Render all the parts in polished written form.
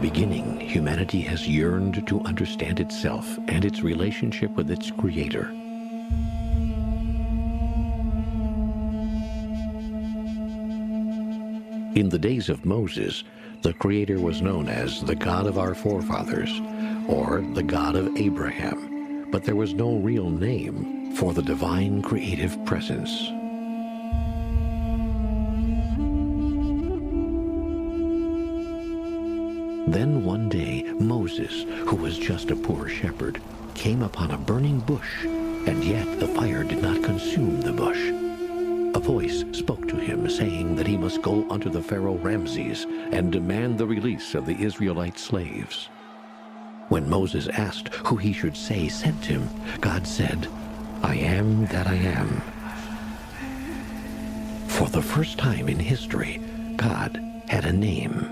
beginning, humanity has yearned to understand itself and its relationship with its Creator. In the days of Moses, the Creator was known as the God of our forefathers, or the God of Abraham, but there was no real name for the divine creative presence. Then one day, Moses, who was just a poor shepherd, came upon a burning bush, and yet the fire did not consume the bush. A voice spoke to him, saying that he must go unto the Pharaoh Ramses and demand the release of the Israelite slaves. When Moses asked who he should say sent him, God said, "I am that I am." For the first time in history, God had a name.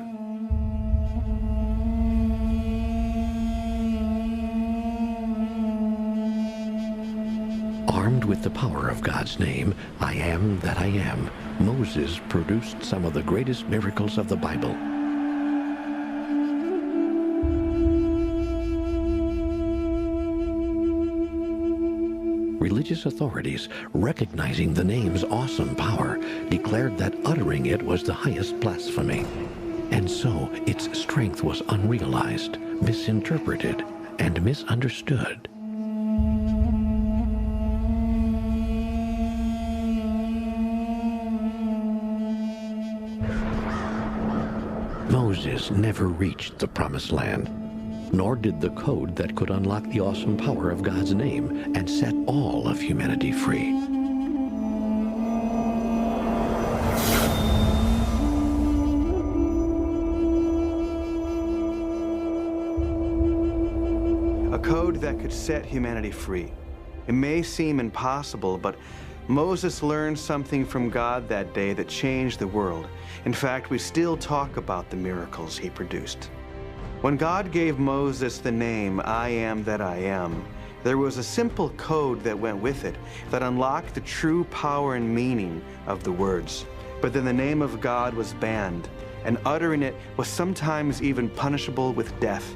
Armed with the power of God's name, I am that I am, Moses produced some of the greatest miracles of the Bible. Religious authorities, recognizing the name's awesome power, declared that uttering it was the highest blasphemy. And so its strength was unrealized, misinterpreted, and misunderstood. Moses never reached the Promised Land, nor did the code that could unlock the awesome power of God's name and set all of humanity free. A code that could set humanity free. It may seem impossible, but Moses learned something from God that day that changed the world. In fact, we still talk about the miracles he produced. When God gave Moses the name, I am that I am, there was a simple code that went with it that unlocked the true power and meaning of the words. But then the name of God was banned, and uttering it was sometimes even punishable with death.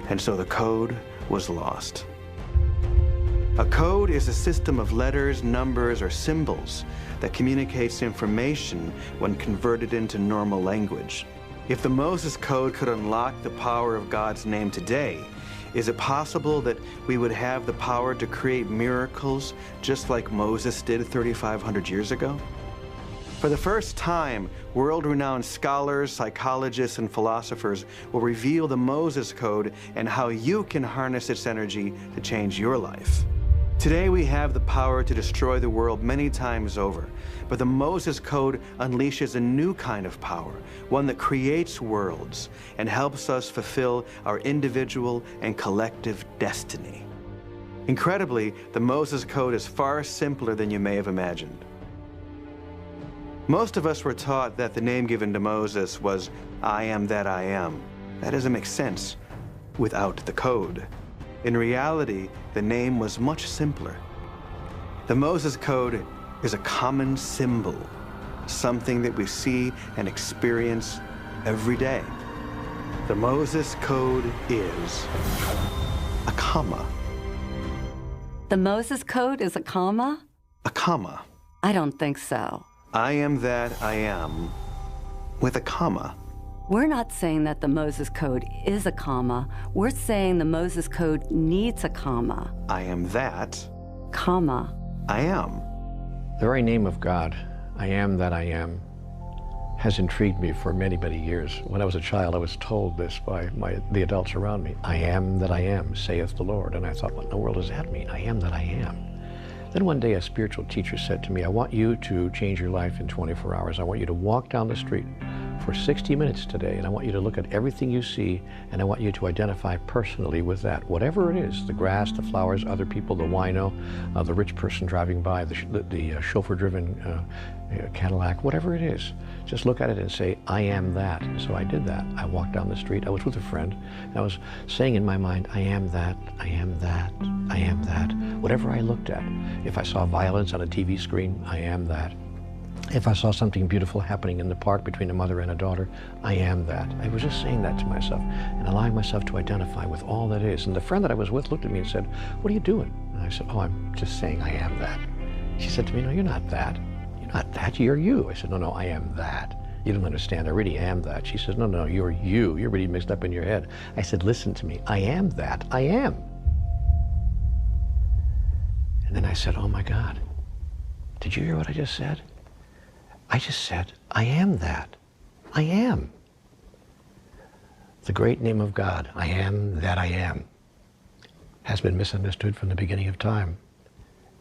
And so the code was lost. A code is a system of letters, numbers, or symbols that communicates information when converted into normal language. If the Moses Code could unlock the power of God's name today, is it possible that we would have the power to create miracles just like Moses did 3,500 years ago? For the first time, world-renowned scholars, psychologists, and philosophers will reveal the Moses Code and how you can harness its energy to change your life. Today we have the power to destroy the world many times over, but the Moses Code unleashes a new kind of power, one that creates worlds and helps us fulfill our individual and collective destiny. Incredibly, the Moses Code is far simpler than you may have imagined. Most of us were taught that the name given to Moses was, I am that I am. That doesn't make sense without the code. In reality, the name was much simpler. The Moses Code is a common symbol, something that we see and experience every day. The Moses Code is a comma. The Moses Code is a comma? A comma. I don't think so. I am that I am with a comma. We're not saying that the Moses Code is a comma. We're saying the Moses Code needs a comma. I am that. Comma. I am. The very name of God, I am that I am, has intrigued me for many, many years. When I was a child, I was told this by the adults around me. I am that I am, saith the Lord. And I thought, what in the world does that mean? I am that I am. Then one day a spiritual teacher said to me, I want you to change your life in 24 hours. I want you to walk down the street for 60 minutes today, and I want you to look at everything you see, and I want you to identify personally with that, whatever it is, the grass, the flowers, other people, the wino, the rich person driving by, the chauffeur-driven Cadillac, whatever it is. Just look at it and say, I am that. And so I did that. I walked down the street. I was with a friend, and I was saying in my mind, I am that, I am that, I am that. Whatever I looked at, if I saw violence on a TV screen, I am that. If I saw something beautiful happening in the park between a mother and a daughter, I am that. I was just saying that to myself and allowing myself to identify with all that is. And the friend that I was with looked at me and said, "What are you doing?" And I said, "Oh, I'm just saying I am that." She said to me, "No, you're not that. You're not that. You're you." I said, "No, I am that. You don't understand. I really am that." She says, "No, you're you. You're really mixed up in your head." I said, "Listen to me. I am that. I am." And then I said, "Oh my God, did you hear what I just said? I just said, I am that. I am." The great name of God, I am that I am, has been misunderstood from the beginning of time.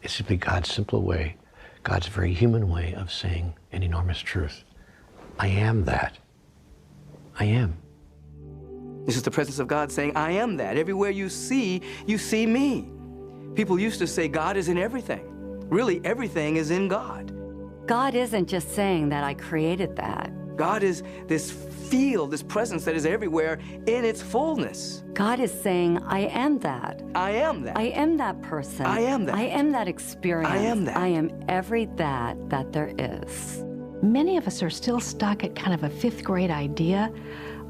It's simply God's simple way, God's very human way of saying an enormous truth. I am that. I am. This is the presence of God saying, I am that. Everywhere you see me. People used to say God is in everything. Really, everything is in God. God isn't just saying that I created that. God is this field, this presence that is everywhere in its fullness. God is saying, I am that. I am that. I am that person. I am that. I am that experience. I am that. I am every that there is. Many of us are still stuck at kind of a fifth grade idea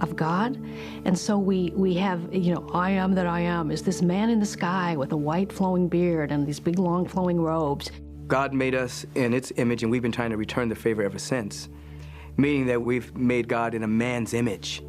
of God. And so we have, I am that I am is this man in the sky with a white flowing beard and these big long flowing robes. God made us in its image, and we've been trying to return the favor ever since, meaning that we've made God in a man's image.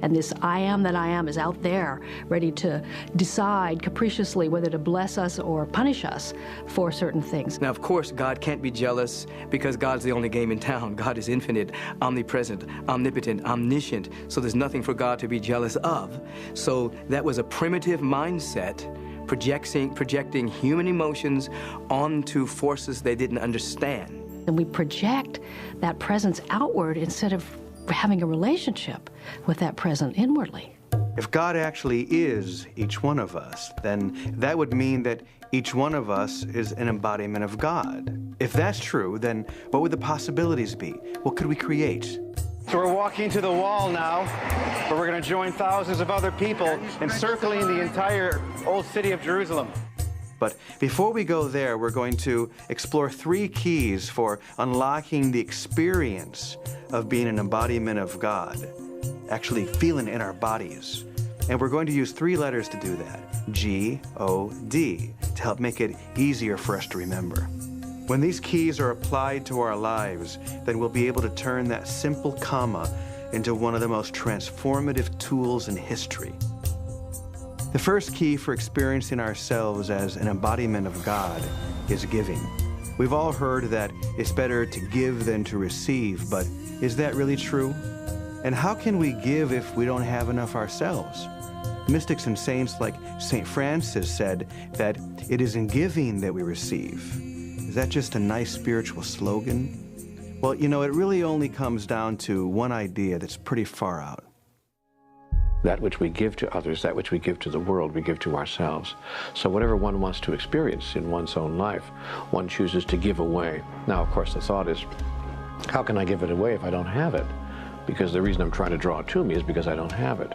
And this I am that I am is out there, ready to decide capriciously whether to bless us or punish us for certain things. Now, of course, God can't be jealous because God's the only game in town. God is infinite, omnipresent, omnipotent, omniscient, so there's nothing for God to be jealous of. So that was a primitive mindset, projecting human emotions onto forces they didn't understand. And we project that presence outward instead of having a relationship with that presence inwardly. If God actually is each one of us, then that would mean that each one of us is an embodiment of God. If that's true, then what would the possibilities be? What could we create? So we're walking to the wall now, where we're going to join thousands of other people encircling the entire old city of Jerusalem. But before we go there, we're going to explore 3 keys for unlocking the experience of being an embodiment of God, actually feeling it in our bodies. And we're going to use 3 letters to do that, G-O-D, to help make it easier for us to remember. When these keys are applied to our lives, then we'll be able to turn that simple comma into one of the most transformative tools in history. The first key for experiencing ourselves as an embodiment of God is giving. We've all heard that it's better to give than to receive, but is that really true? And how can we give if we don't have enough ourselves? Mystics and saints like St. Francis said that it is in giving that we receive. Is that just a nice spiritual slogan? Well, it really only comes down to one idea that's pretty far out. That which we give to others, that which we give to the world, we give to ourselves. So whatever one wants to experience in one's own life, one chooses to give away. Now, of course, the thought is, how can I give it away if I don't have it? Because the reason I'm trying to draw it to me is because I don't have it.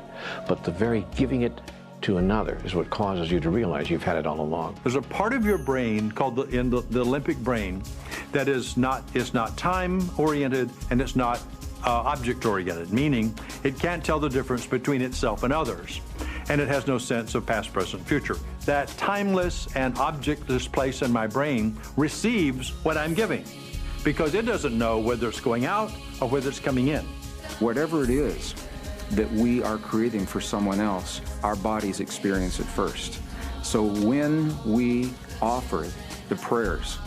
But the very giving it to another is what causes you to realize you've had it all along. There's a part of your brain called the limbic brain that is not time-oriented and it's not object-oriented, meaning it can't tell the difference between itself and others, and it has no sense of past, present, future. That timeless and objectless place in my brain receives what I'm giving because it doesn't know whether it's going out or whether it's coming in. Whatever it is that we are creating for someone else, our bodies experience it first. So when we offer the prayers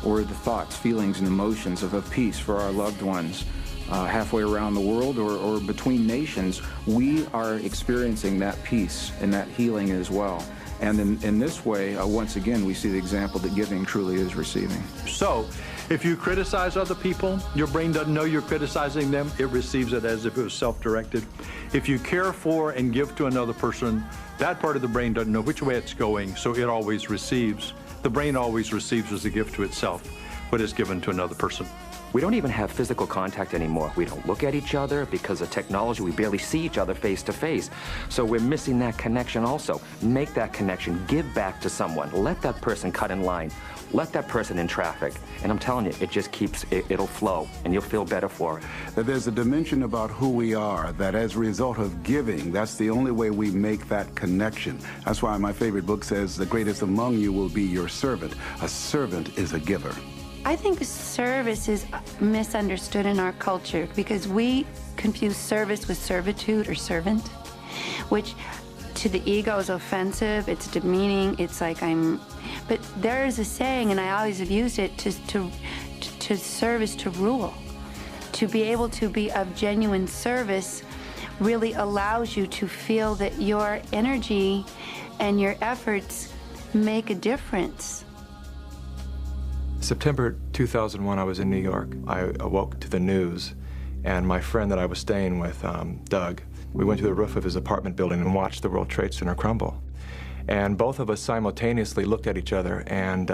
or the thoughts, feelings, and emotions of peace for our loved ones halfway around the world or between nations, we are experiencing that peace and that healing as well. And in this way, once again, we see the example that giving truly is receiving. So, if you criticize other people, your brain doesn't know you're criticizing them. It receives it as if it was self-directed. If you care for and give to another person, that part of the brain doesn't know which way it's going, so it always receives. The brain always receives as a gift to itself what is given to another person. We don't even have physical contact anymore. We don't look at each other because of technology. We barely see each other face to face. So we're missing that connection also. Make that connection. Give back to someone. Let that person cut in line. Let that person in traffic. And I'm telling you, it just keeps, it'll flow, and you'll feel better for it. That there's a dimension about who we are, that as a result of giving, that's the only way we make that connection. That's why my favorite book says, the greatest among you will be your servant. A servant is a giver. I think service is misunderstood in our culture because we confuse service with servitude or servant, which to the ego is offensive, it's demeaning, it's like but there is a saying, and I always have used it, to serve is to rule. To be able to be of genuine service really allows you to feel that your energy and your efforts make a difference. September 2001, I was in New York. I awoke to the news, and my friend that I was staying with, Doug, we went to the roof of his apartment building and watched the World Trade Center crumble. And both of us simultaneously looked at each other and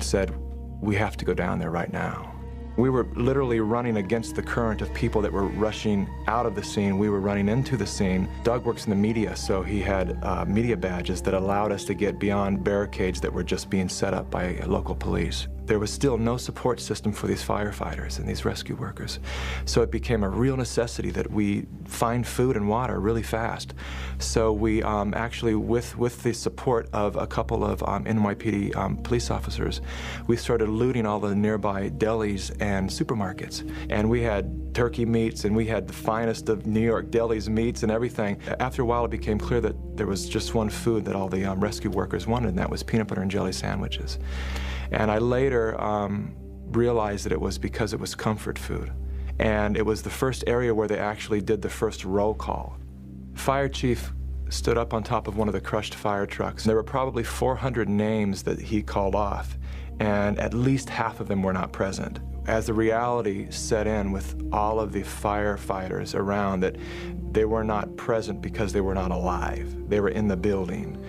said, we have to go down there right now. We were literally running against the current of people that were rushing out of the scene. We were running into the scene. Doug works in the media, so he had media badges that allowed us to get beyond barricades that were just being set up by local police. There was still no support system for these firefighters and these rescue workers. So it became a real necessity that we find food and water really fast. So we actually, with the support of a couple of NYPD police officers, we started looting all the nearby delis and supermarkets. And we had turkey meats, and we had the finest of New York delis meats and everything. After a while, it became clear that there was just one food that all the rescue workers wanted, and that was peanut butter and jelly sandwiches. And I later realized that it was because it was comfort food. And it was the first area where they actually did the first roll call. The fire chief stood up on top of one of the crushed fire trucks. There were probably 400 names that he called off, and at least half of them were not present. As the reality set in with all of the firefighters around, that they were not present because they were not alive. They were in the building.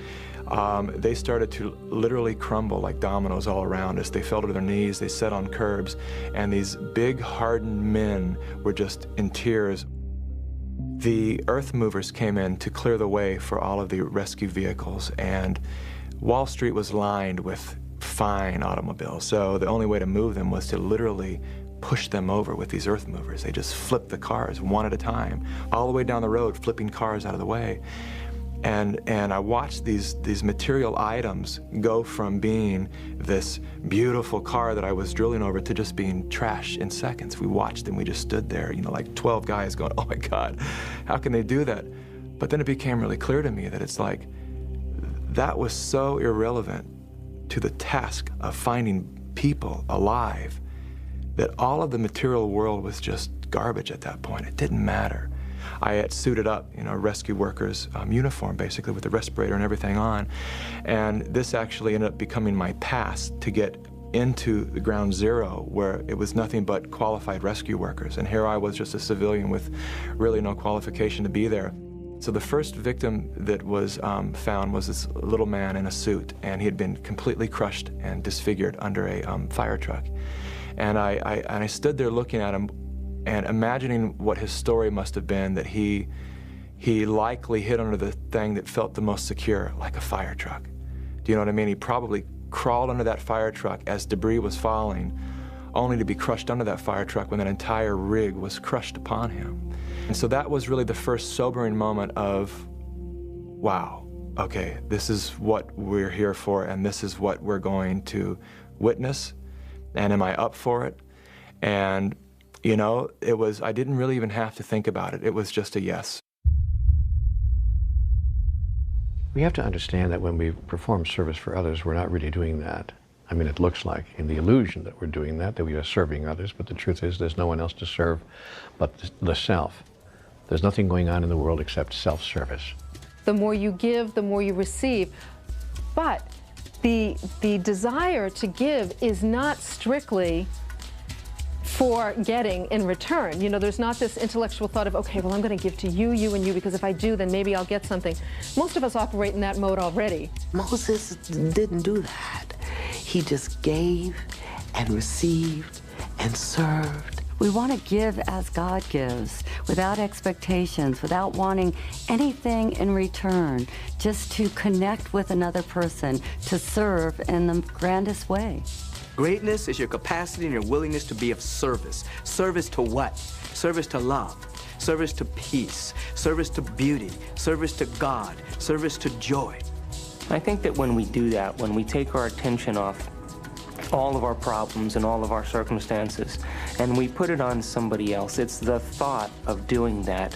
They started to literally crumble like dominoes all around us. They fell to their knees, they sat on curbs, and these big hardened men were just in tears. The earth movers came in to clear the way for all of the rescue vehicles, and Wall Street was lined with fine automobiles, so the only way to move them was to literally push them over with these earth movers. They just flipped the cars one at a time, all the way down the road, flipping cars out of the way. And I watched these material items go from being this beautiful car that I was drilling over to just being trash in seconds. We watched them, we just stood there, you know, like 12 guys going, oh my God, how can they do that? But then it became really clear to me that it's like, that was so irrelevant to the task of finding people alive that all of the material world was just garbage at that point. It didn't matter. I had suited up, you know, rescue workers' uniform, basically, with the respirator and everything on. And this actually ended up becoming my pass to get into the ground zero, where it was nothing but qualified rescue workers. And here I was, just a civilian with really no qualification to be there. So the first victim that was found was this little man in a suit, and he had been completely crushed and disfigured under a fire truck. And I stood there looking at him and imagining what his story must have been, that he likely hid under the thing that felt the most secure, like a fire truck. Do you know what I mean? He probably crawled under that fire truck as debris was falling, only to be crushed under that fire truck when that entire rig was crushed upon him. And so that was really the first sobering moment of, wow, okay, this is what we're here for, and this is what we're going to witness, and am I up for it? And you know, I didn't really even have to think about it. It was just a yes. We have to understand that when we perform service for others, we're not really doing that. I mean, it looks like in the illusion that we're doing that we are serving others, but the truth is there's no one else to serve but the self. There's nothing going on in the world except self-service. The more you give, the more you receive. But the desire to give is not strictly for getting in return. You know, there's not this intellectual thought of, okay, well, I'm going to give to you, you, and you, because if I do, then maybe I'll get something. Most of us operate in that mode already. Moses didn't do that. He just gave and received and served. We want to give as God gives, without expectations, without wanting anything in return, just to connect with another person, to serve in the grandest way. Greatness is your capacity and your willingness to be of service. Service to what? Service to love, service to peace, service to beauty, service to God, service to joy. I think that when we do that, when we take our attention off all of our problems and all of our circumstances, and we put it on somebody else, it's the thought of doing that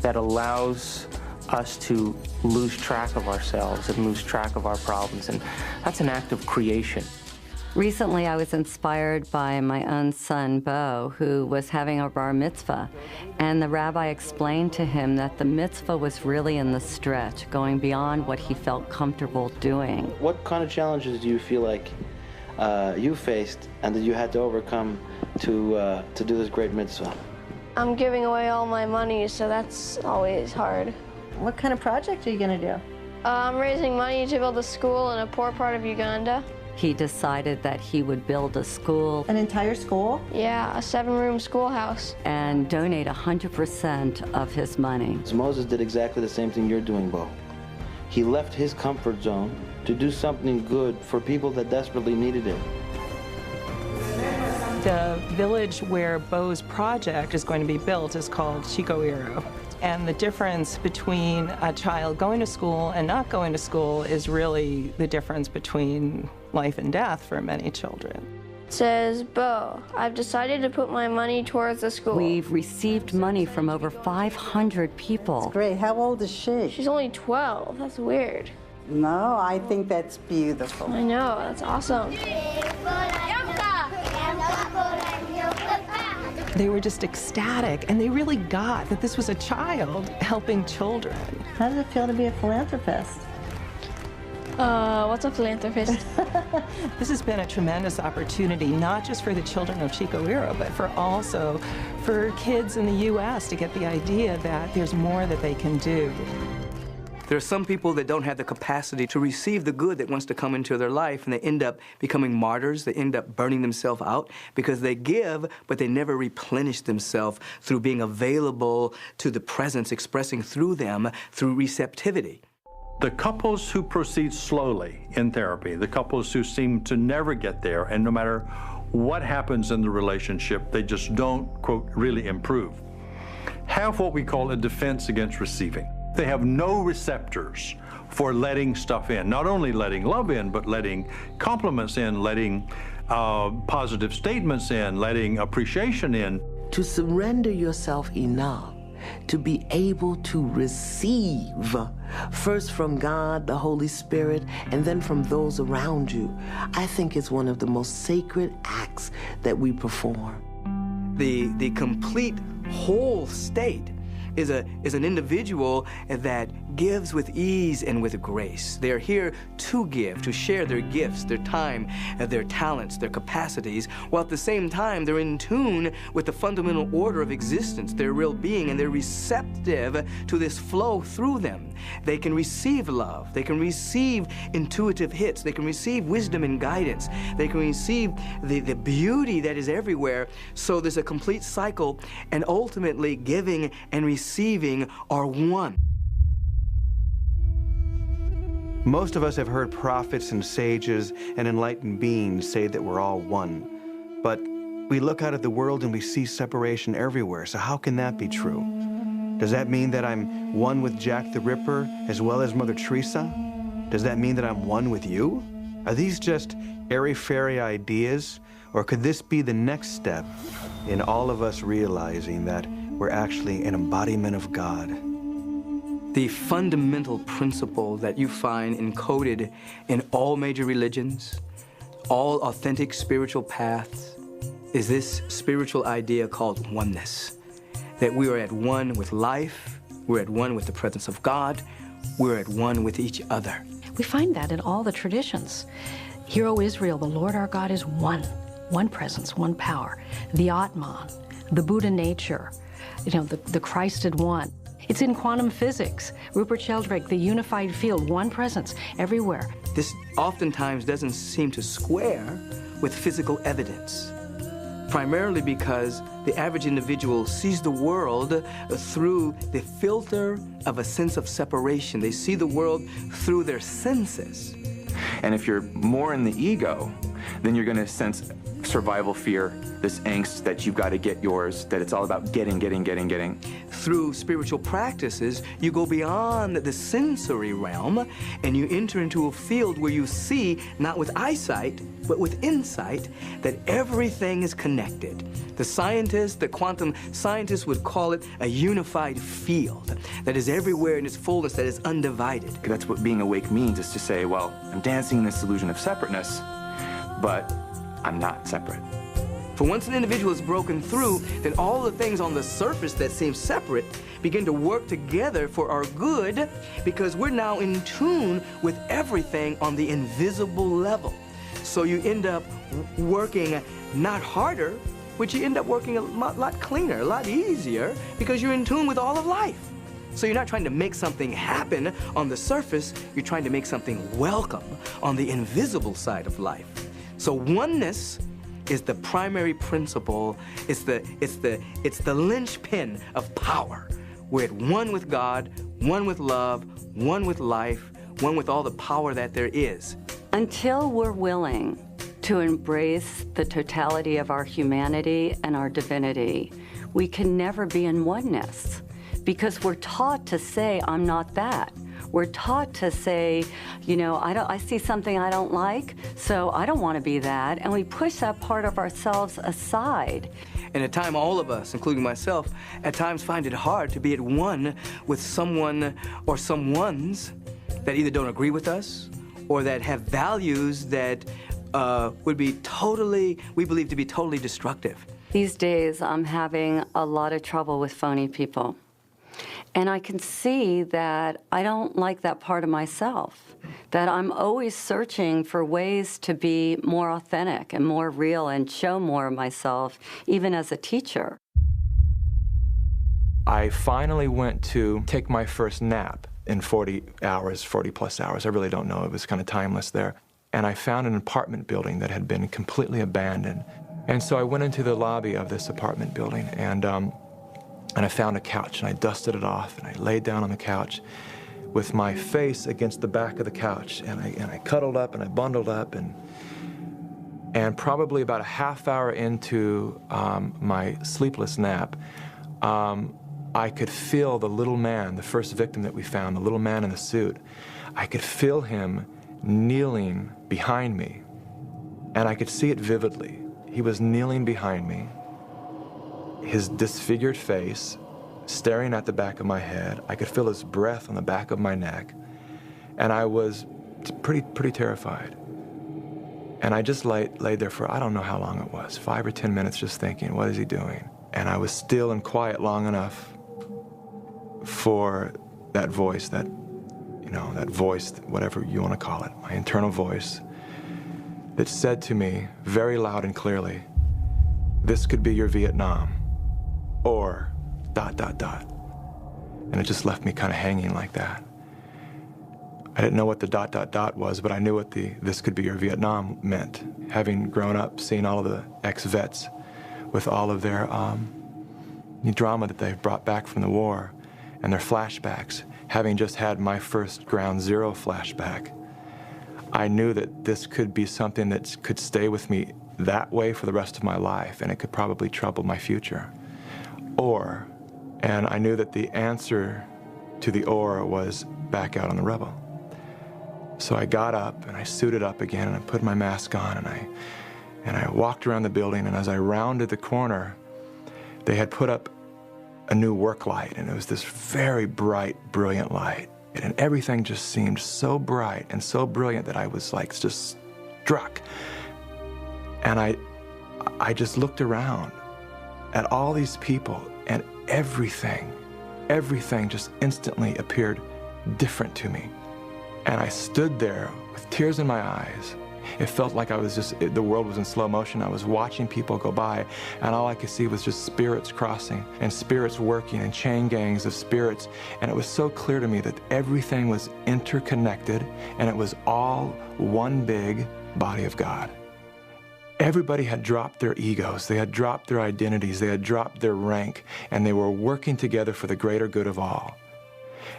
that allows us to lose track of ourselves and lose track of our problems, and that's an act of creation. Recently, I was inspired by my own son, Bo, who was having a bar mitzvah, and the rabbi explained to him that the mitzvah was really in the stretch, going beyond what he felt comfortable doing. What kind of challenges do you feel like you faced and that you had to overcome to do this great mitzvah? I'm giving away all my money, so that's always hard. What kind of project are you going to do? I'm raising money to build a school in a poor part of Uganda. He decided that he would build a school. An entire school? Yeah, a 7-room schoolhouse. And donate 100% of his money. So Moses did exactly the same thing you're doing, Bo. He left his comfort zone to do something good for people that desperately needed it. The village where Bo's project is going to be built is called Chikoiro. And the difference between a child going to school and not going to school is really the difference between life and death for many children. It says, Bo, I've decided to put my money towards the school. We've received money from over 500 people. That's great. How old is she? She's only 12. That's weird. No, I think that's beautiful. I know. That's awesome. They were just ecstatic, and they really got that this was a child helping children. How does it feel to be a philanthropist? What's a philanthropist? This has been a tremendous opportunity, not just for the children of Chikoiro, but for kids in the U.S. to get the idea that there's more that they can do. There are some people that don't have the capacity to receive the good that wants to come into their life, and they end up becoming martyrs. They end up burning themselves out because they give, but they never replenish themselves through being available to the presence, expressing through them through receptivity. The couples who proceed slowly in therapy, the couples who seem to never get there, and no matter what happens in the relationship, they just don't, quote, really improve, have what we call a defense against receiving. They have no receptors for letting stuff in, not only letting love in, but letting compliments in, letting positive statements in, letting appreciation in. To surrender yourself enough to be able to receive, first from God, the Holy Spirit, and then from those around you, I think is one of the most sacred acts that we perform. The complete whole state is an individual that gives with ease and with grace. They're here to give, to share their gifts, their time, their talents, their capacities, while at the same time they're in tune with the fundamental order of existence, their real being, and they're receptive to this flow through them. They can receive love. They can receive intuitive hits. They can receive wisdom and guidance. They can receive the beauty that is everywhere. So there's a complete cycle, and ultimately giving and receiving are one. Most of us have heard prophets and sages and enlightened beings say that we're all one. But we look out at the world and we see separation everywhere, so how can that be true? Does that mean that I'm one with Jack the Ripper as well as Mother Teresa? Does that mean that I'm one with you? Are these just airy-fairy ideas, or could this be the next step in all of us realizing that we're actually an embodiment of God? The fundamental principle that you find encoded in all major religions, all authentic spiritual paths, is this spiritual idea called oneness. That we are at one with life, we're at one with the presence of God, we're at one with each other. We find that in all the traditions. Hear, O Israel, the Lord our God is one. One presence, one power. The Atman, the Buddha nature, the Christed one. It's in quantum physics. Rupert Sheldrake, the unified field, one presence everywhere. This oftentimes doesn't seem to square with physical evidence. primarily because the average individual sees the world through the filter of a sense of separation. They see the world through their senses. And if you're more in the ego, then you're going to sense survival fear, this angst that you've got to get yours, that it's all about getting. Through spiritual practices, you go beyond the sensory realm and you enter into a field where you see, not with eyesight, but with insight, that everything is connected. The scientists, the quantum scientists would call it a unified field that is everywhere in its fullness, that is undivided. That's what being awake means, is to say, well, I'm dancing in this illusion of separateness, but I'm not separate. For once an individual is broken through, then all the things on the surface that seem separate begin to work together for our good, because we're now in tune with everything on the invisible level. So you end up working not harder, but you end up working a lot cleaner, a lot easier, because you're in tune with all of life. So you're not trying to make something happen on the surface, you're trying to make something welcome on the invisible side of life. So oneness is the primary principle. It's the linchpin of power. We're at one with God, one with love, one with life, one with all the power that there is. Until we're willing to embrace the totality of our humanity and our divinity, we can never be in oneness, because we're taught to say, I'm not that. We're taught to say, you know, I see something I don't like, so I don't want to be that, and we push that part of ourselves aside. And at times, all of us, including myself, at times find it hard to be at one with someone or someones that either don't agree with us or that have values that would be we believe to be totally destructive. These days, I'm having a lot of trouble with phony people. And I can see that I don't like that part of myself, that I'm always searching for ways to be more authentic and more real and show more of myself, even as a teacher. I finally went to take my first nap in 40 plus hours. I really don't know. It was kind of timeless there. And I found an apartment building that had been completely abandoned. And so I went into the lobby of this apartment building, and I found a couch, and I dusted it off, and I laid down on the couch with my face against the back of the couch, and I cuddled up, and I bundled up, and probably about a half hour into my sleepless nap, I could feel the little man, the first victim that we found, the little man in the suit. I could feel him kneeling behind me, and I could see it vividly. He was kneeling behind me, his disfigured face staring at the back of my head. I could feel his breath on the back of my neck, and I was pretty terrified. And I just laid there for, I don't know how long it was, 5 or 10 minutes, just thinking, what is he doing? And I was still and quiet long enough for that voice, that voice, whatever you want to call it, my internal voice, that said to me very loud and clearly, this could be your Vietnam, or ... And it just left me kind of hanging like that. I didn't know what the ... was, but I knew what the this could be your Vietnam meant. Having grown up, seeing all of the ex-vets with all of their drama that they've brought back from the war and their flashbacks, having just had my first Ground Zero flashback, I knew that this could be something that could stay with me that way for the rest of my life, and it could probably trouble my future. And I knew that the answer to the or was back out on the rebel. So I got up and I suited up again, and I put my mask on, and I walked around the building, and as I rounded the corner, they had put up a new work light, and it was this very bright, brilliant light. And everything just seemed so bright and so brilliant that I was like just struck. And I just looked around at all these people, and everything just instantly appeared different to me. And I stood there with tears in my eyes. It felt like the world was in slow motion. I was watching people go by, and all I could see was just spirits crossing and spirits working and chain gangs of spirits. And it was so clear to me that everything was interconnected, and it was all one big body of God. Everybody had dropped their egos, they had dropped their identities, they had dropped their rank, and they were working together for the greater good of all.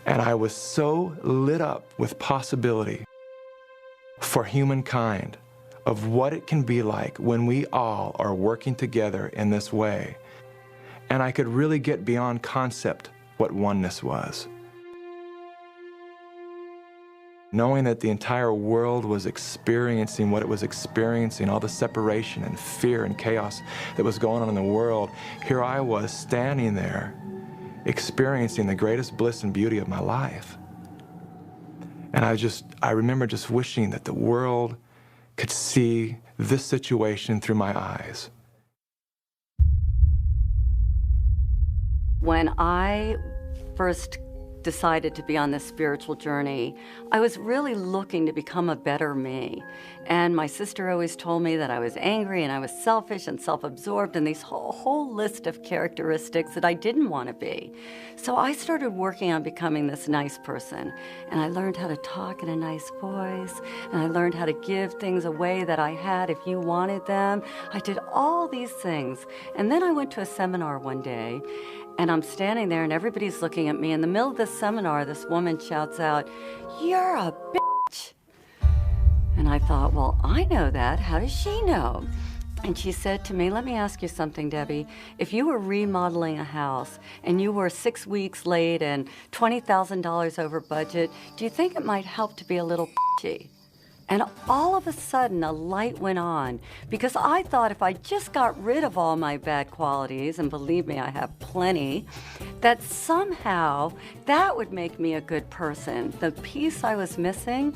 And I was so lit up with possibility for humankind of what it can be like when we all are working together in this way. And I could really get beyond concept what oneness was. Knowing that the entire world was experiencing what it was experiencing, all the separation and fear and chaos that was going on in the world, here I was standing there experiencing the greatest bliss and beauty of my life. And I remember just wishing that the world could see this situation through my eyes. When I first decided to be on this spiritual journey, I was really looking to become a better me. And my sister always told me that I was angry and I was selfish and self-absorbed and these whole list of characteristics that I didn't want to be. So I started working on becoming this nice person. And I learned how to talk in a nice voice. And I learned how to give things away that I had if you wanted them. I did all these things. And then I went to a seminar one day, and I'm standing there and everybody's looking at me. In the middle of this seminar, this woman shouts out, "You're a bitch." And I thought, well, I know that. How does she know? And she said to me, "Let me ask you something, Debbie. If you were remodeling a house and you were 6 weeks late and $20,000 over budget, do you think it might help to be a little bitchy?" And all of a sudden, a light went on, because I thought if I just got rid of all my bad qualities, and believe me, I have plenty, that somehow that would make me a good person. The piece I was missing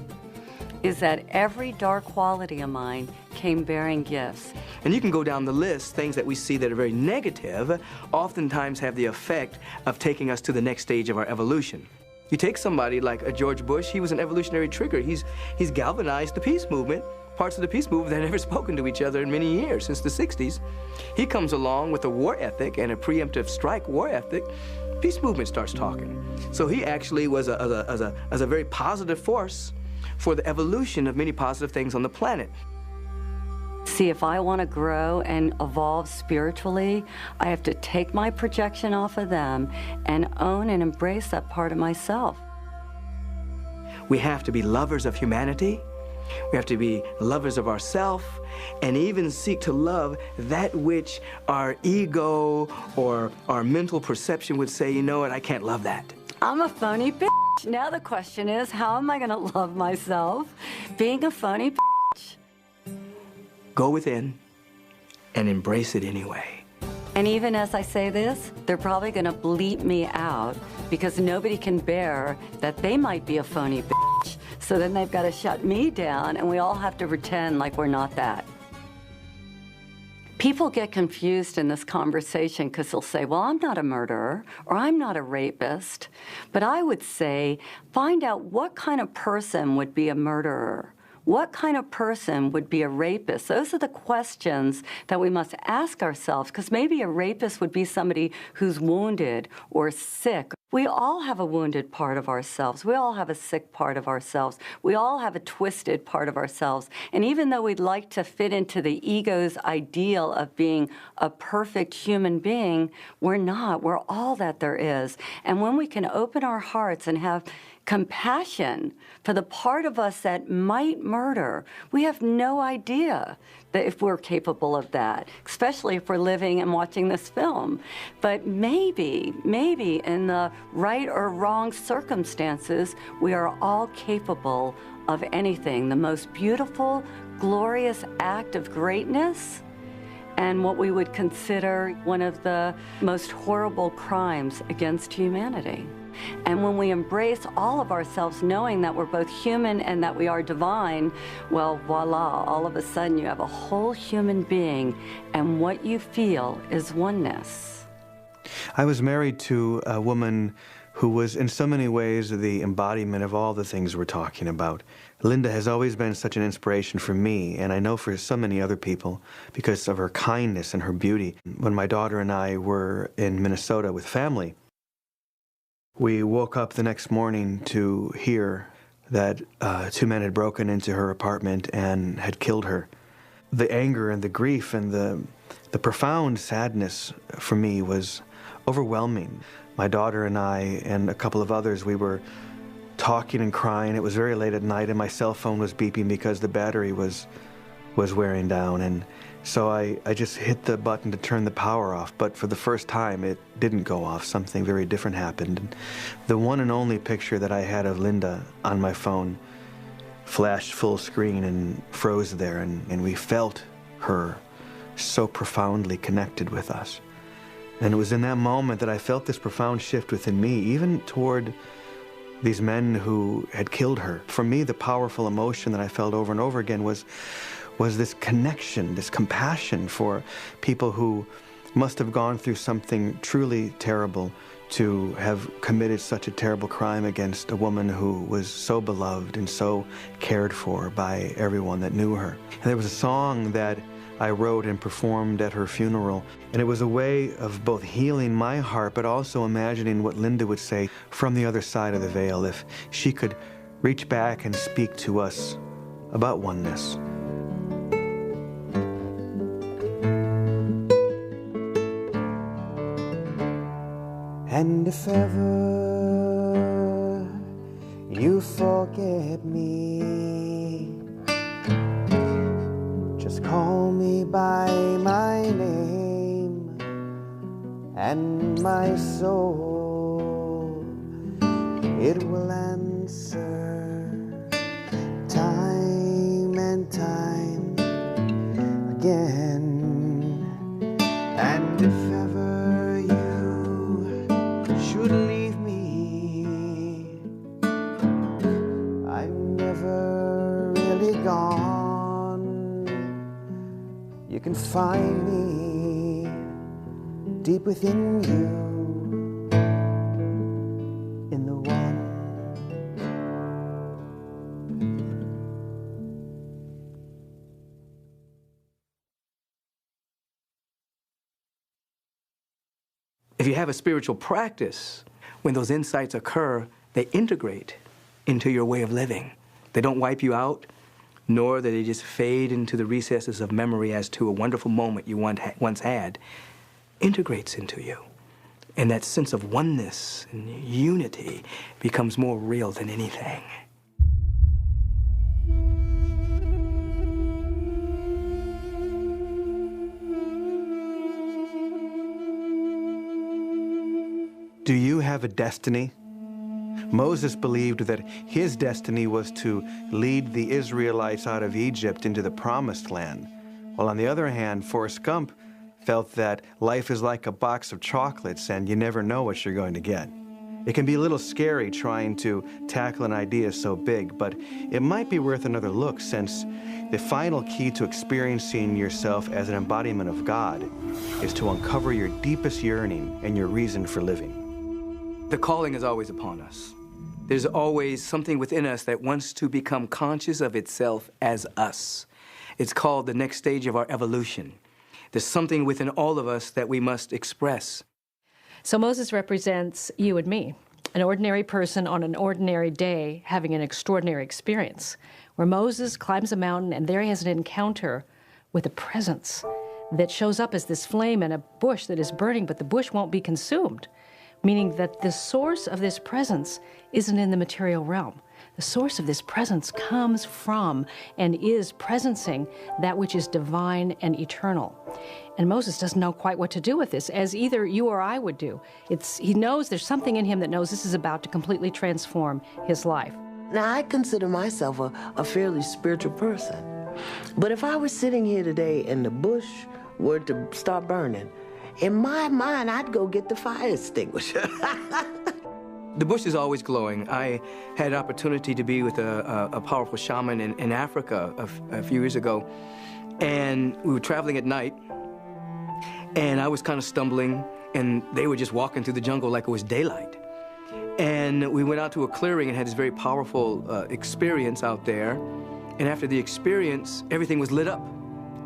is that every dark quality of mine came bearing gifts. And you can go down the list. Things that we see that are very negative oftentimes have the effect of taking us to the next stage of our evolution. You take somebody like a George Bush, he was an evolutionary trigger. He's galvanized the peace movement, parts of the peace movement that had never spoken to each other in many years, since the 60s. He comes along with a war ethic and a preemptive strike war ethic. Peace movement starts talking. So he actually was a very positive force for the evolution of many positive things on the planet. See, if I want to grow and evolve spiritually, I have to take my projection off of them and own and embrace that part of myself. We have to be lovers of humanity. We have to be lovers of ourselves, and even seek to love that which our ego or our mental perception would say, you know what, I can't love that. I'm a phony bitch. Now the question is, how am I going to love myself being a phony bitch? Go within and embrace it anyway. And even as I say this, they're probably going to bleep me out, because nobody can bear that they might be a phony bitch. So then they've got to shut me down, and we all have to pretend like we're not that. People get confused in this conversation because they'll say, well, I'm not a murderer, or I'm not a rapist. But I would say, find out what kind of person would be a murderer. What kind of person would be a rapist? Those are the questions that we must ask ourselves, because maybe a rapist would be somebody who's wounded or sick. We all have a wounded part of ourselves. We all have a sick part of ourselves. We all have a twisted part of ourselves. And even though we'd like to fit into the ego's ideal of being a perfect human being, we're not. We're all that there is. And when we can open our hearts and have compassion for the part of us that might murder, we have no idea that if we're capable of that, especially if we're living and watching this film. But maybe in the right or wrong circumstances, we are all capable of anything. The most beautiful, glorious act of greatness, and what we would consider one of the most horrible crimes against humanity. And when we embrace all of ourselves, knowing that we're both human and that we are divine, well, voila, all of a sudden you have a whole human being, and what you feel is oneness. I was married to a woman who was in so many ways the embodiment of all the things we're talking about. Linda has always been such an inspiration for me, and I know for so many other people, because of her kindness and her beauty. When my daughter and I were in Minnesota with family, we woke up the next morning to hear that 2 men had broken into her apartment and had killed her. the anger and the grief and the profound sadness for me was overwhelming. My daughter and I and a couple of others, we were talking and crying. It was very late at night, and my cell phone was beeping because the battery was wearing down. And so I just hit the button to turn the power off, but for the first time it didn't go off. Something very different happened. And the one and only picture that I had of Linda on my phone flashed full screen and froze there, and we felt her so profoundly connected with us. And it was in that moment that I felt this profound shift within me, even toward these men who had killed her. For me, the powerful emotion that I felt over and over again was this connection, this compassion for people who must have gone through something truly terrible to have committed such a terrible crime against a woman who was so beloved and so cared for by everyone that knew her. And there was a song that I wrote and performed at her funeral, and it was a way of both healing my heart but also imagining what Linda would say from the other side of the veil if she could reach back and speak to us about oneness. And if ever you forget me, just call me by my name, and my soul, it will answer time and time again. And if ever you should leave me, I'm never really gone. You can find me deep within you, in the one. If you have a spiritual practice, when those insights occur, they integrate into your way of living. They don't wipe you out, nor do they just fade into the recesses of memory as to a wonderful moment you once had. Integrates into you. And that sense of oneness and unity becomes more real than anything. Do you have a destiny? Moses believed that his destiny was to lead the Israelites out of Egypt into the Promised Land, while on the other hand, Forrest Gump felt that life is like a box of chocolates and you never know what you're going to get. It can be a little scary trying to tackle an idea so big, but it might be worth another look, since the final key to experiencing yourself as an embodiment of God is to uncover your deepest yearning and your reason for living. The calling is always upon us. There's always something within us that wants to become conscious of itself as us. It's called the next stage of our evolution. There's something within all of us that we must express. So Moses represents you and me, an ordinary person on an ordinary day having an extraordinary experience, where Moses climbs a mountain and there he has an encounter with a presence that shows up as this flame in a bush that is burning, but the bush won't be consumed, meaning that the source of this presence isn't in the material realm. The source of this presence comes from and is presencing that which is divine and eternal. And Moses doesn't know quite what to do with this, as either you or I would do. He knows there's something in him that knows this is about to completely transform his life. Now, I consider myself a fairly spiritual person. But if I was sitting here today and the bush were to start burning, in my mind, I'd go get the fire extinguisher. The bush is always glowing. I had an opportunity to be with a powerful shaman in Africa a few years ago, and we were traveling at night, and I was kind of stumbling, and they were just walking through the jungle like it was daylight. And we went out to a clearing and had this very powerful experience out there, and after the experience, everything was lit up.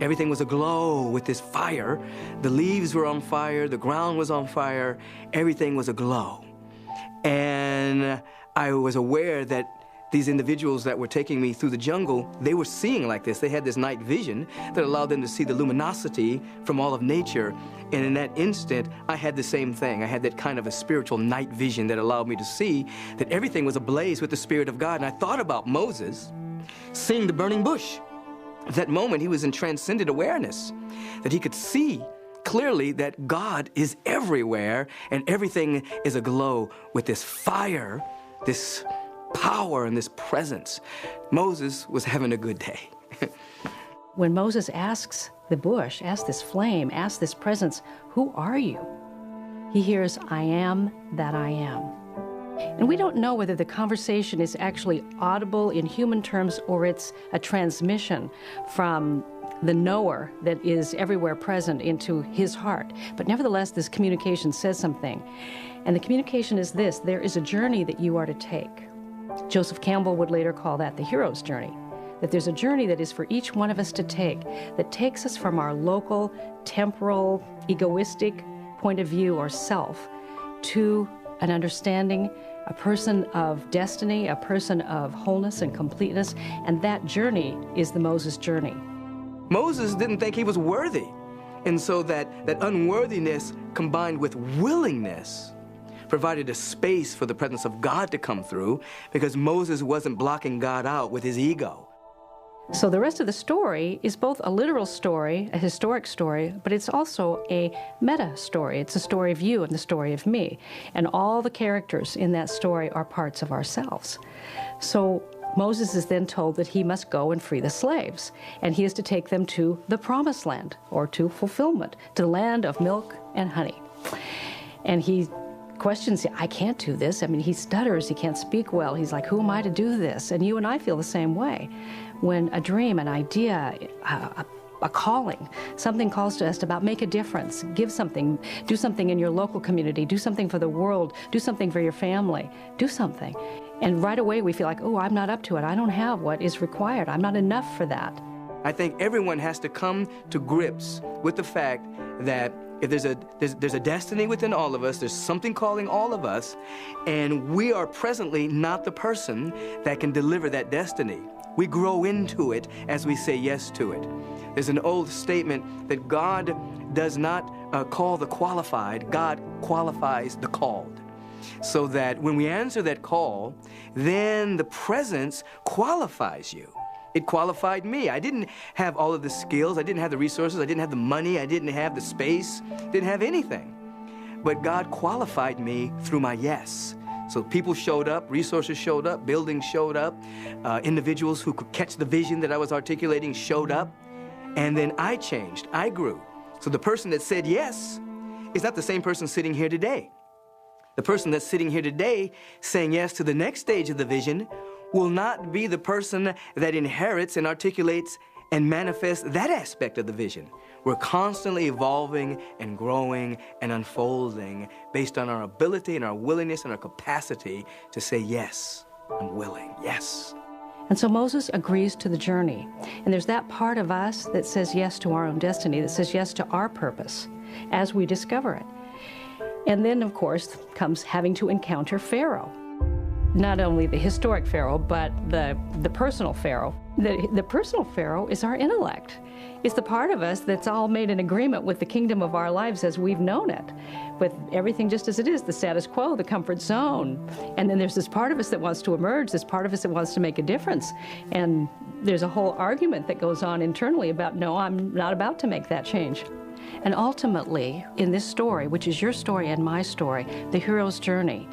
Everything was aglow with this fire. The leaves were on fire, the ground was on fire, everything was aglow. And I was aware that these individuals that were taking me through the jungle, they were seeing like this. They had this night vision that allowed them to see the luminosity from all of nature. And in that instant, I had the same thing. I had that kind of a spiritual night vision that allowed me to see that everything was ablaze with the Spirit of God. And I thought about Moses seeing the burning bush. At that moment, he was in transcendent awareness, that he could see clearly that God is everywhere and everything is aglow with this fire, this power, and this presence. Moses was having a good day. When Moses asks the bush, asks this flame, asks this presence, "Who are you?" he hears, "I am that I am." And we don't know whether the conversation is actually audible in human terms or it's a transmission from the knower that is everywhere present into his heart. But nevertheless, this communication says something. And the communication is this: there is a journey that you are to take. Joseph Campbell would later call that the hero's journey. That there's a journey that is for each one of us to take, that takes us from our local, temporal, egoistic point of view or self to an understanding, a person of destiny, a person of wholeness and completeness, and that journey is the Moses journey. Moses didn't think he was worthy, and so that unworthiness combined with willingness provided a space for the presence of God to come through, because Moses wasn't blocking God out with his ego. So the rest of the story is both a literal story, a historic story, but it's also a meta story. It's a story of you and the story of me. And all the characters in that story are parts of ourselves. So Moses is then told that he must go and free the slaves, and he is to take them to the promised land, or to fulfillment, to the land of milk and honey. And he questions, I can't do this. I mean, he stutters, he can't speak well. He's like, who am I to do this? And you and I feel the same way. When a dream, an idea, a calling, something calls to us about make a difference, give something, do something in your local community, do something for the world, do something for your family, do something. And right away we feel like, oh, I'm not up to it. I don't have what is required. I'm not enough for that. I think everyone has to come to grips with the fact that if there's a destiny within all of us, there's something calling all of us, and we are presently not the person that can deliver that destiny. We grow into it as we say yes to it. There's an old statement that God does not call the qualified, God qualifies the called. So that when we answer that call, then the presence qualifies you. It qualified me. I didn't have all of the skills, I didn't have the resources, I didn't have the money, I didn't have the space, didn't have anything. But God qualified me through my yes. So people showed up, resources showed up, buildings showed up, individuals who could catch the vision that I was articulating showed up, and then I changed, I grew. So the person that said yes is not the same person sitting here today. The person that's sitting here today saying yes to the next stage of the vision will not be the person that inherits and articulates and manifests that aspect of the vision. We're constantly evolving and growing and unfolding based on our ability and our willingness and our capacity to say, yes, I'm willing, yes. And so Moses agrees to the journey. And there's that part of us that says yes to our own destiny, that says yes to our purpose as we discover it. And then, of course, comes having to encounter Pharaoh. Not only the historic Pharaoh, but the personal Pharaoh. The personal Pharaoh is our intellect. It's the part of us that's all made in agreement with the kingdom of our lives as we've known it, with everything just as it is, the status quo, the comfort zone. And then there's this part of us that wants to emerge, this part of us that wants to make a difference. And there's a whole argument that goes on internally about, no, I'm not about to make that change. And ultimately, in this story, which is your story and my story, the hero's journey,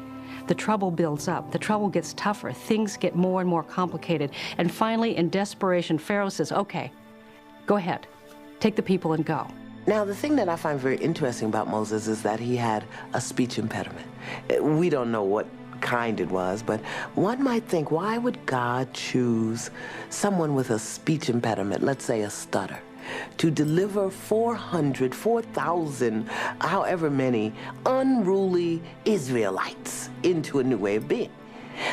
the trouble builds up, the trouble gets tougher, things get more and more complicated, and finally, in desperation, Pharaoh says, okay, go ahead, take the people and go. Now, the thing that I find very interesting about Moses is that he had a speech impediment. We don't know what kind it was, but one might think, why would God choose someone with a speech impediment, let's say a stutter, to deliver 4,000, however many, unruly Israelites into a new way of being?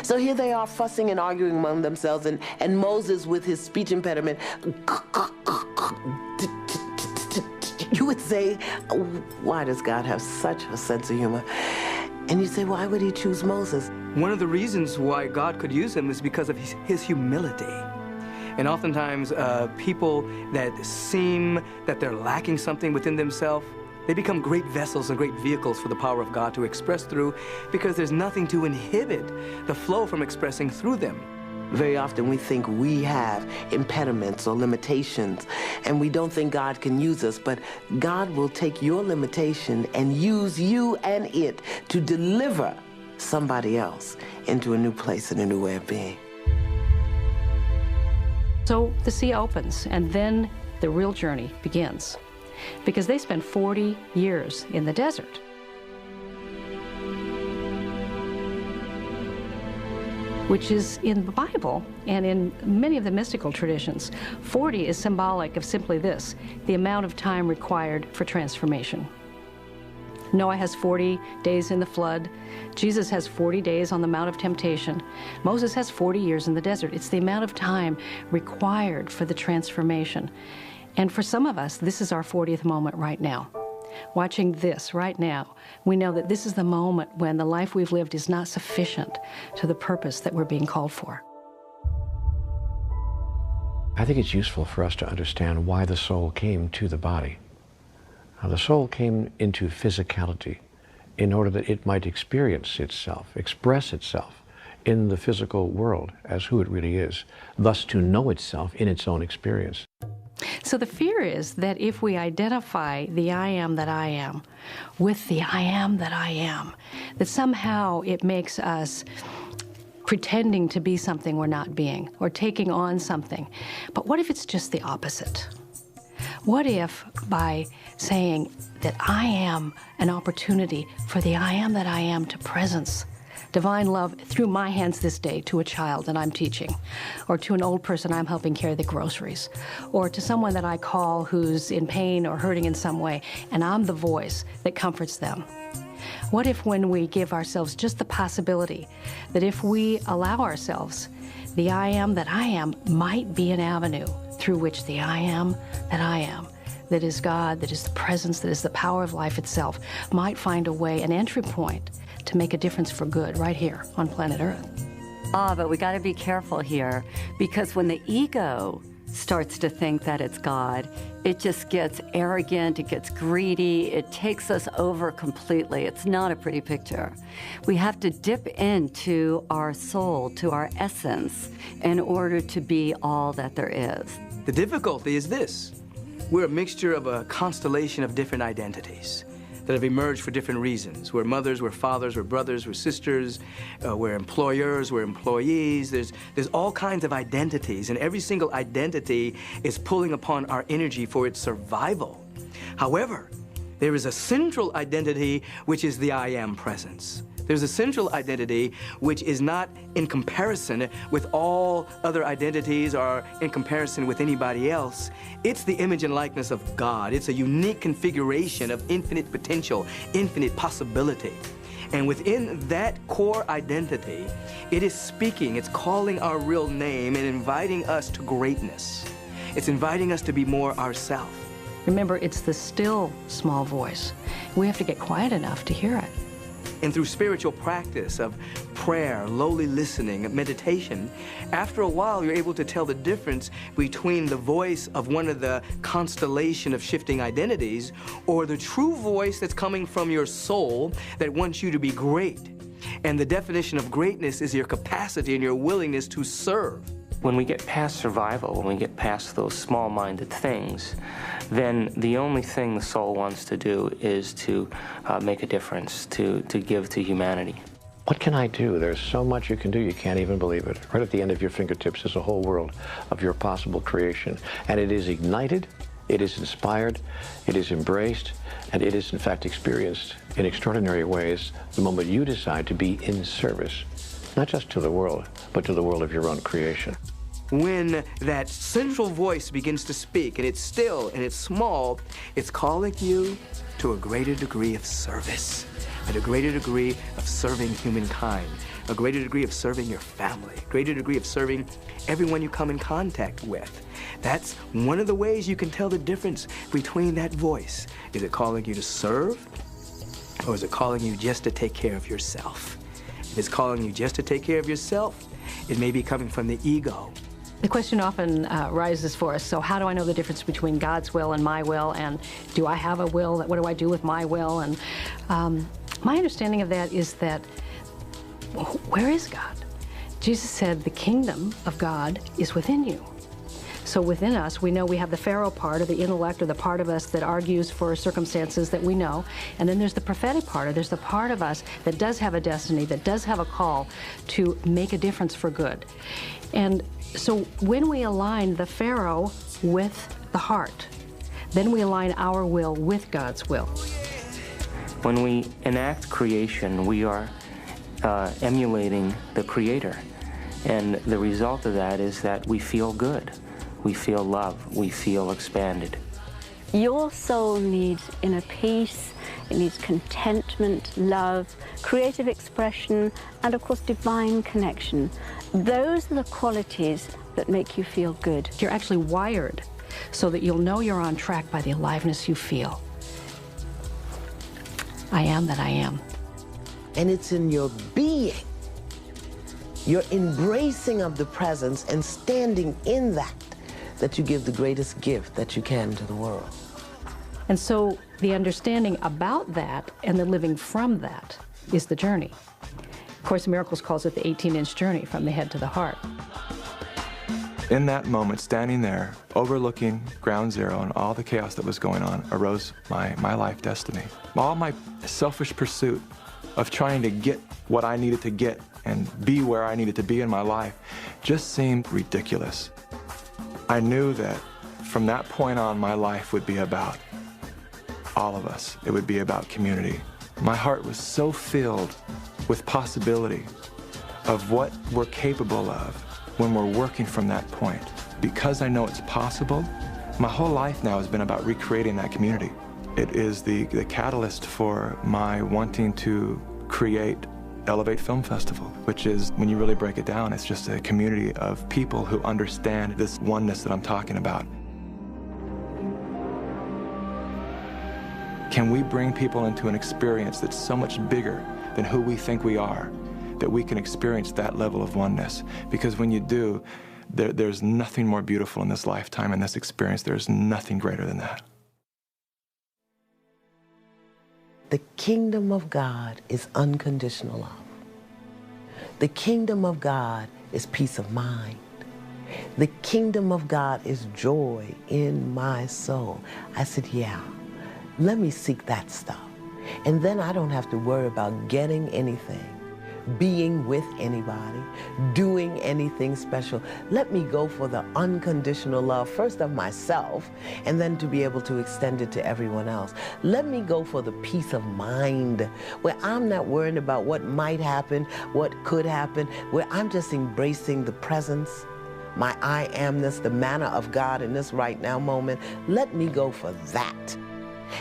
So here they are fussing and arguing among themselves, and Moses with his speech impediment, you would say, why does God have such a sense of humor? And you say, why would he choose Moses? one of the reasons why God could use him is because of his humility. And oftentimes, people that seem that they're lacking something within themselves, they become great vessels and great vehicles for the power of God to express through, because there's nothing to inhibit the flow from expressing through them. Very often we think we have impediments or limitations, and we don't think God can use us, but God will take your limitation and use you and it to deliver somebody else into a new place and a new way of being. So the sea opens, and then the real journey begins, because they spent 40 years in the desert. Which is in the Bible and in many of the mystical traditions. 40 is symbolic of simply this: the amount of time required for transformation. Noah has 40 days in the flood. Jesus has 40 days on the Mount of Temptation. Moses has 40 years in the desert. It's the amount of time required for the transformation. And for some of us, this is our 40th moment right now. Watching this right now, we know that this is the moment when the life we've lived is not sufficient to the purpose that we're being called for. I think it's useful for us to understand why the soul came to the body. Now, the soul came into physicality in order that it might experience itself, express itself in the physical world as who it really is, thus to know itself in its own experience. So the fear is that if we identify the I am that I am with the I am that I am, that somehow it makes us pretending to be something we're not being, or taking on something. But what if it's just the opposite? What if by saying that I am an opportunity for the I am that I am to presence divine love through my hands this day to a child that I'm teaching, or to an old person I'm helping carry the groceries, or to someone that I call who's in pain or hurting in some way, and I'm the voice that comforts them? What if when we give ourselves just the possibility that if we allow ourselves, the I am that I am might be an avenue through which the I am, that is God, that is the presence, that is the power of life itself, might find a way, an entry point to make a difference for good right here on planet Earth. But we got to be careful here, because when the ego starts to think that it's God, it just gets arrogant, it gets greedy, it takes us over completely. It's not a pretty picture. We have to dip into our soul, to our essence, in order to be all that there is. The difficulty is this: we're a mixture of a constellation of different identities that have emerged for different reasons. We're mothers, we're fathers, we're brothers, we're sisters, we're employers, we're employees. There's all kinds of identities, and every single identity is pulling upon our energy for its survival. However, there is a central identity, which is the I am presence. There's a central identity which is not in comparison with all other identities or in comparison with anybody else. It's the image and likeness of God. It's a unique configuration of infinite potential, infinite possibility. And within that core identity, it is speaking, it's calling our real name and inviting us to greatness. It's inviting us to be more ourselves. Remember, it's the still small voice. We have to get quiet enough to hear it. And through spiritual practice of prayer, lowly listening, meditation, after a while you're able to tell the difference between the voice of one of the constellation of shifting identities or the true voice that's coming from your soul that wants you to be great. And the definition of greatness is your capacity and your willingness to serve. When we get past survival, when we get past those small-minded things, then the only thing the soul wants to do is to make a difference, to give to humanity. What can I do? There's so much you can do, you can't even believe it. Right at the end of your fingertips is a whole world of your possible creation. And it is ignited, it is inspired, it is embraced, and it is in fact experienced in extraordinary ways the moment you decide to be in service, not just to the world, but to the world of your own creation. When that central voice begins to speak, and it's still and it's small, it's calling you to a greater degree of service, and a greater degree of serving humankind, a greater degree of serving your family, a greater degree of serving everyone you come in contact with. That's one of the ways you can tell the difference between that voice. Is it calling you to serve, or is it calling you just to take care of yourself? If it's calling you just to take care of yourself, it may be coming from the ego. The question often rises for us, so how do I know the difference between God's will and my will, and do I have a will? What do I do with my will? And my understanding of that is that, where is God? Jesus said the kingdom of God is within you. So within us, we know we have the Pharaoh part, or the intellect, or the part of us that argues for circumstances that we know. And then there's the prophetic part, or there's the part of us that does have a destiny, that does have a call to make a difference for good. And so when we align the Pharaoh with the heart, then we align our will with God's will. When we enact creation, we are emulating the Creator. And the result of that is that we feel good. We feel love, we feel expanded. Your soul needs inner peace, it needs contentment, love, creative expression, and of course divine connection. Those are the qualities that make you feel good. You're actually wired so that you'll know you're on track by the aliveness you feel. I am that I am. And it's in your being, your embracing of the presence and standing in that, that you give the greatest gift that you can to the world. And so the understanding about that and the living from that is the journey. Course in Miracles calls it the 18-inch journey from the head to the heart. In that moment, standing there, overlooking ground zero and all the chaos that was going on, arose my life destiny. All my selfish pursuit of trying to get what I needed to get and be where I needed to be in my life just seemed ridiculous. I knew that from that point on, my life would be about all of us. It would be about community. My heart was so filled with possibility of what we're capable of when we're working from that point. Because I know it's possible, my whole life now has been about recreating that community. It is the catalyst for my wanting to create Elevate Film Festival, which is, when you really break it down, it's just a community of people who understand this oneness that I'm talking about. Can we bring people into an experience that's so much bigger than who we think we are, that we can experience that level of oneness? Because when you do, there's nothing more beautiful in this lifetime and this experience. There's nothing greater than that. The kingdom of God is unconditional love. The kingdom of God is peace of mind. The kingdom of God is joy in my soul. I said, yeah, let me seek that stuff. And then I don't have to worry about getting anything, being with anybody, doing anything special. Let me go for the unconditional love, first of myself, and then to be able to extend it to everyone else. Let me go for the peace of mind, where I'm not worrying about what might happen, what could happen, where I'm just embracing the presence, my I amness, the manna of God in this right now moment. Let me go for that.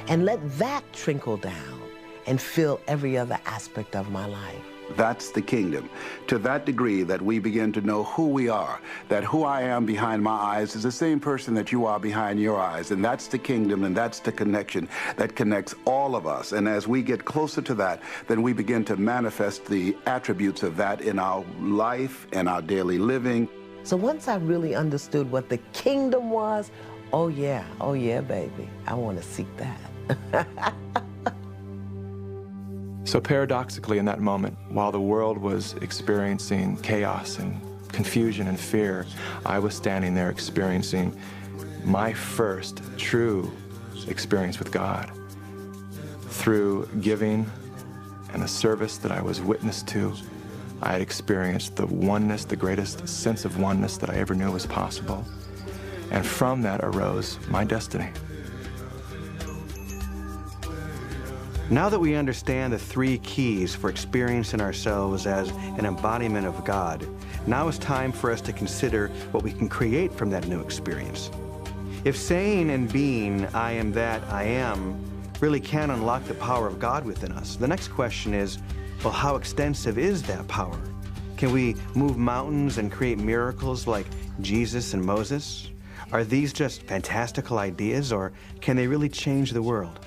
And let that trickle down and fill every other aspect of my life. That's the kingdom. To that degree that we begin to know who we are, that who I am behind my eyes is the same person that you are behind your eyes. And that's the kingdom, and that's the connection that connects all of us. And as we get closer to that, then we begin to manifest the attributes of that in our life and our daily living. So once I really understood what the kingdom was, oh yeah, baby, I want to seek that. So paradoxically, in that moment, while the world was experiencing chaos and confusion and fear, I was standing there experiencing my first true experience with God through giving and the service that I was witness to. I had experienced the oneness, the greatest sense of oneness that I ever knew was possible. And from that arose my destiny. Now that we understand the three keys for experiencing ourselves as an embodiment of God, now it's time for us to consider what we can create from that new experience. If saying and being, I am that I am, really can unlock the power of God within us, the next question is, well, how extensive is that power? Can we move mountains and create miracles like Jesus and Moses? Are these just fantastical ideas, or can they really change the world?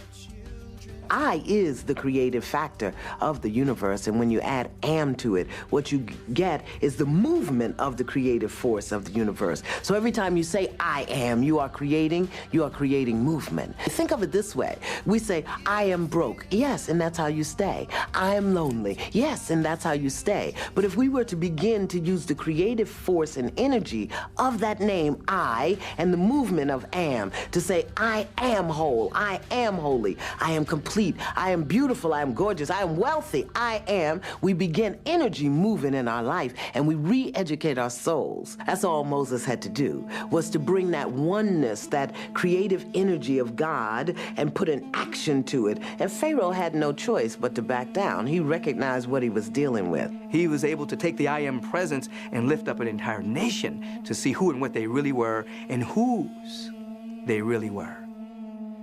I is the creative factor of the universe, and when you add am to it, what you get is the movement of the creative force of the universe. So every time you say I am, you are creating movement. Think of it this way. We say, I am broke. Yes, and that's how you stay. I am lonely. Yes, and that's how you stay. But if we were to begin to use the creative force and energy of that name, I, and the movement of am, to say, I am whole, I am holy, I am complete, I am beautiful, I am gorgeous, I am wealthy, I am, we begin energy moving in our life, and we re-educate our souls. That's all Moses had to do, was to bring that oneness, that creative energy of God, and put an action to it. And Pharaoh had no choice but to back down. He recognized what he was dealing with. He was able to take the I am presence and lift up an entire nation to see who and what they really were and whose they really were.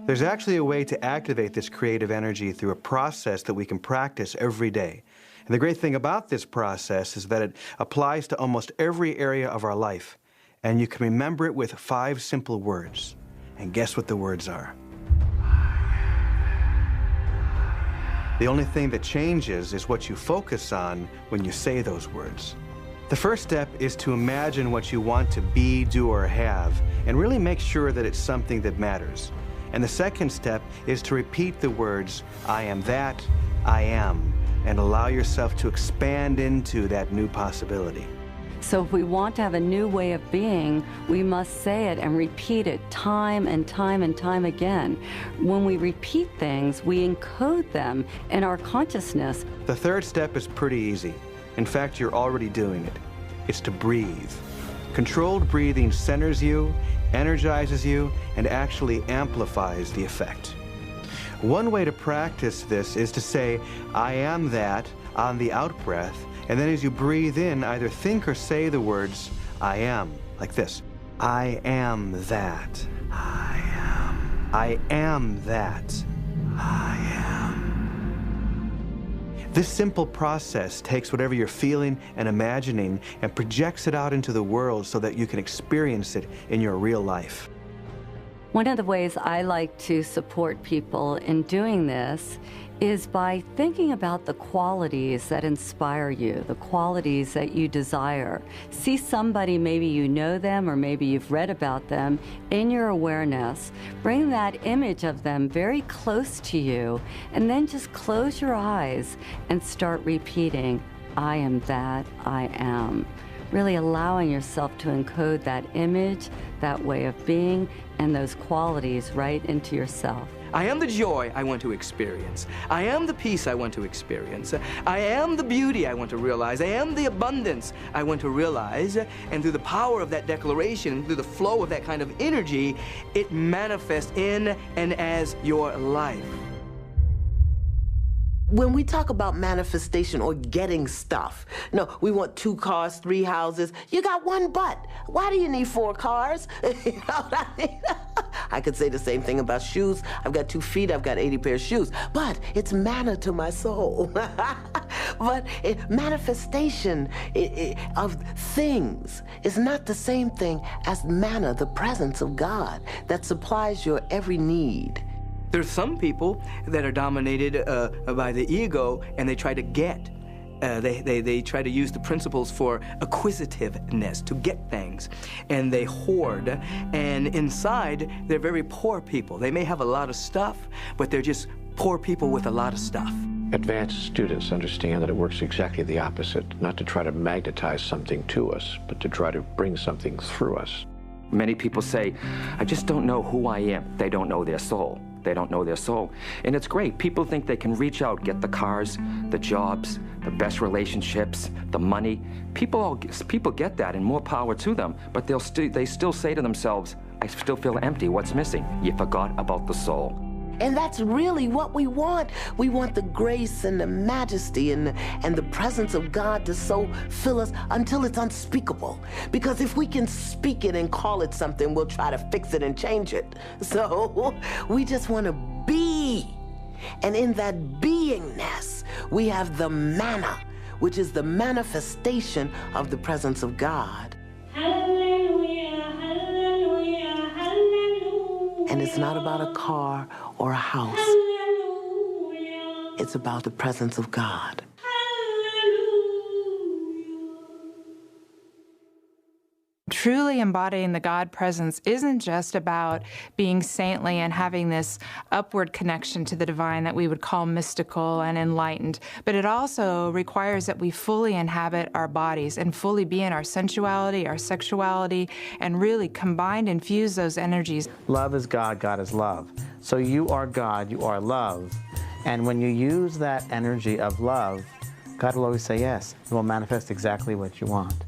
There's actually a way to activate this creative energy through a process that we can practice every day. And the great thing about this process is that it applies to almost every area of our life. And you can remember it with 5 simple words. And guess what the words are? The only thing that changes is what you focus on when you say those words. The first step is to imagine what you want to be, do, or have, and really make sure that it's something that matters. And the second step is to repeat the words, I am that, I am, and allow yourself to expand into that new possibility. So if we want to have a new way of being, we must say it and repeat it time and time and time again. When we repeat things, we encode them in our consciousness. The third step is pretty easy. In fact, you're already doing it. It's to breathe. Controlled breathing centers you, energizes you, and actually amplifies the effect. One way to practice this is to say, I am that, on the out-breath, and then as you breathe in, either think or say the words, I am, like this. I am that. I am. I am that. I am. This simple process takes whatever you're feeling and imagining and projects it out into the world so that you can experience it in your real life. One of the ways I like to support people in doing this is by thinking about the qualities that inspire you, the qualities that you desire. See somebody, maybe you know them or maybe you've read about them, in your awareness. Bring that image of them very close to you, and then just close your eyes and start repeating, I am that, I am. Really allowing yourself to encode that image, that way of being, and those qualities right into yourself. I am the joy I want to experience. I am the peace I want to experience. I am the beauty I want to realize. I am the abundance I want to realize. And through the power of that declaration, through the flow of that kind of energy, it manifests in and as your life. When we talk about manifestation or getting stuff, no, we want 2 cars, 3 houses. You got 1 butt. Why do you need 4 cars? You know what I mean? I could say the same thing about shoes. I've got 2 feet, I've got 80 pairs of shoes. But it's manna to my soul. But manifestation of things is not the same thing as manna, the presence of God that supplies your every need. There's some people that are dominated by the ego, and they try to get. They try to use the principles for acquisitiveness, to get things, and they hoard. And inside, they're very poor people. They may have a lot of stuff, but they're just poor people with a lot of stuff. Advanced students understand that it works exactly the opposite, not to try to magnetize something to us, but to try to bring something through us. Many people say, I just don't know who I am. They don't know their soul. They don't know their soul. And it's great. People think they can reach out, get the cars, the jobs, the best relationships, the money. People get that, and more power to them. But they still say to themselves, I still feel empty. What's missing? You forgot about the soul. And that's really what we want. We want the grace and the majesty and the presence of God to so fill us until it's unspeakable. Because if we can speak it and call it something, we'll try to fix it and change it. So we just want to be. And in that beingness, we have the manna, which is the manifestation of the presence of God. And it's not about a car or a house. it's about the presence of God. Truly embodying the God presence isn't just about being saintly and having this upward connection to the divine that we would call mystical and enlightened, but it also requires that we fully inhabit our bodies and fully be in our sensuality, our sexuality, and really combine and fuse those energies. Love is God, God is love. So you are God, you are love. And when you use that energy of love, God will always say yes. It will manifest exactly what you want.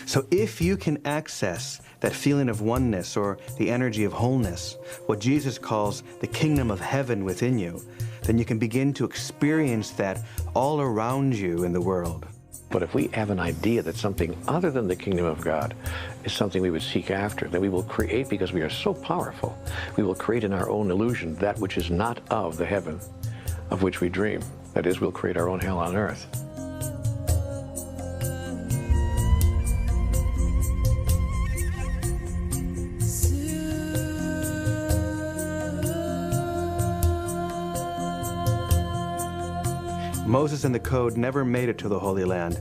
So if you can access that feeling of oneness or the energy of wholeness, what Jesus calls the kingdom of heaven within you, then you can begin to experience that all around you in the world. But if we have an idea that something other than the kingdom of God is something we would seek after, then we will create, because we are so powerful, we will create in our own illusion that which is not of the heaven of which we dream. That is, we'll create our own hell on earth. Moses and the Code never made it to the Holy Land,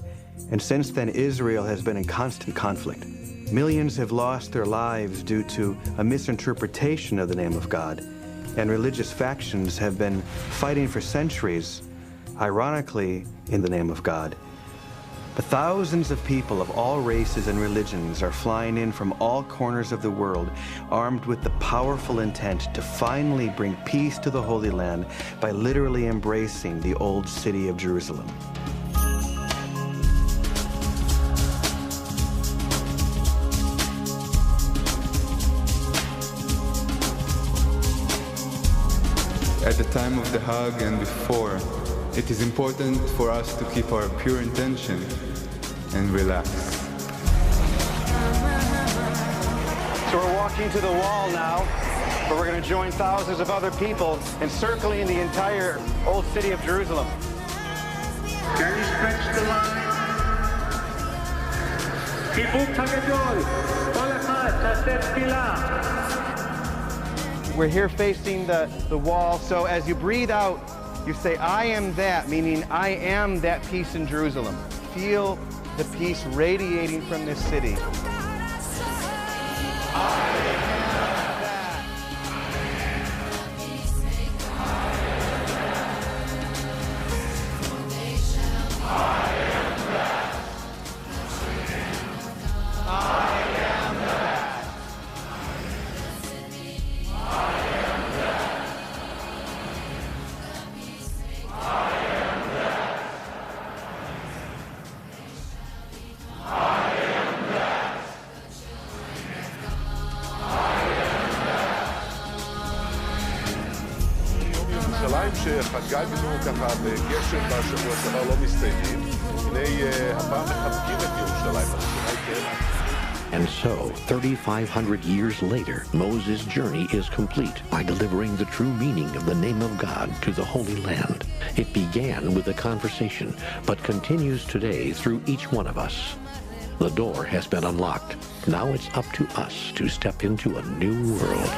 and since then Israel has been in constant conflict. Millions have lost their lives due to a misinterpretation of the name of God, and religious factions have been fighting for centuries, ironically, in the name of God. But thousands of people of all races and religions are flying in from all corners of the world, armed with the powerful intent to finally bring peace to the Holy Land by literally embracing the old city of Jerusalem. At the time of the hug and before, it is important for us to keep our pure intention and relax. So we're walking to the wall now, where we're going to join thousands of other people encircling the entire old city of Jerusalem. Can you stretch the line? We're here facing the wall, so as you breathe out, you say, I am that, meaning I am that peace in Jerusalem. Feel the peace radiating from this city. שחגגנו ככה בגשם בשבוע שעבר לא מסתיימים. הנה הפעם מחבקים את ירושלים. And so, 3,500 years later, Moses' journey is complete by delivering the true meaning of the name of God to the Holy Land. It began with a conversation, but continues today through each one of us. The door has been unlocked. Now it's up to us to step into a new world.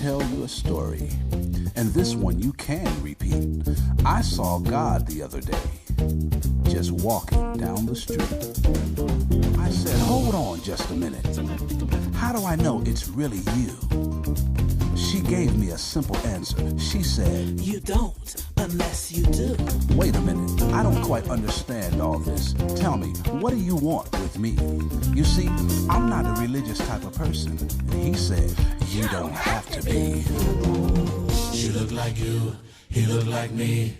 tell you a story, and this one you can repeat. I saw God the other day, just walking down the street. I said, hold on just a minute. How do I know it's really you? She gave me a simple answer. She said, you don't, unless you do. Wait a minute, I don't quite understand all this. Tell me, what do you want with me? You see, I'm not a religious type of person. And he said, you don't have to be. She looked like you, he looked like me.